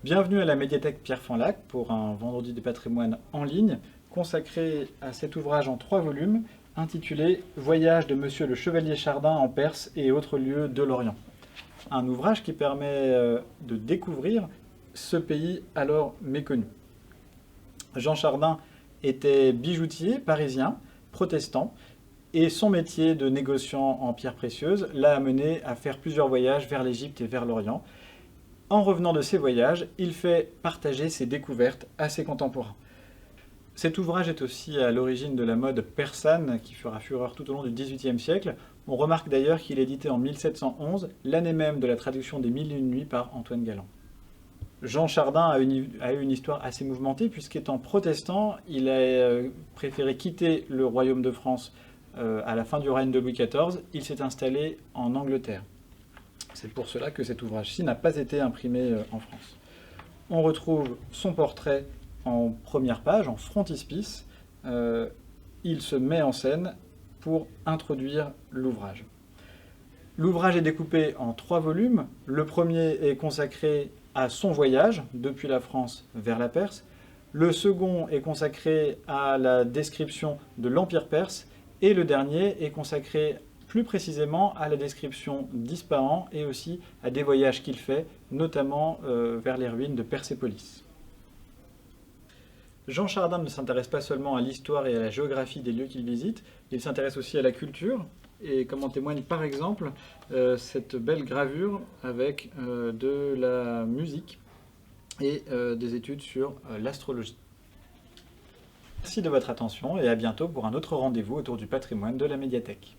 Bienvenue à la médiathèque Pierre Fanlac pour un vendredi du patrimoine en ligne consacré à cet ouvrage en 3 volumes intitulé Voyage de Monsieur le Chevalier Chardin en Perse et autres lieux de l'Orient. Un ouvrage qui permet de découvrir ce pays alors méconnu. Jean Chardin était bijoutier parisien, protestant, et son métier de négociant en pierres précieuses l'a amené à faire plusieurs voyages vers l'Égypte et vers l'Orient. En revenant de ces voyages, il fait partager ses découvertes à ses contemporains. Cet ouvrage est aussi à l'origine de la mode persane qui fera fureur tout au long du XVIIIe siècle. On remarque d'ailleurs qu'il est édité en 1711, l'année même de la traduction des Mille et une nuits par Antoine Galland. Jean Chardin a eu une histoire assez mouvementée puisqu'étant protestant, il a préféré quitter le royaume de France à la fin du règne de Louis XIV. Il s'est installé en Angleterre. C'est pour cela que cet ouvrage-ci n'a pas été imprimé en France. On retrouve son portrait en première page, en frontispice. Il se met en scène pour introduire l'ouvrage. L'ouvrage est découpé en 3 volumes. Le premier est consacré à son voyage depuis la France vers la Perse. Le second est consacré à la description de l'Empire perse. Et le dernier est consacré plus précisément à la description d'Ispahan et aussi à des voyages qu'il fait, notamment vers les ruines de Persépolis. Jean Chardin ne s'intéresse pas seulement à l'histoire et à la géographie des lieux qu'il visite, il s'intéresse aussi à la culture, et comme en témoigne par exemple cette belle gravure avec de la musique et des études sur l'astrologie. Merci de votre attention et à bientôt pour un autre rendez-vous autour du patrimoine de la médiathèque.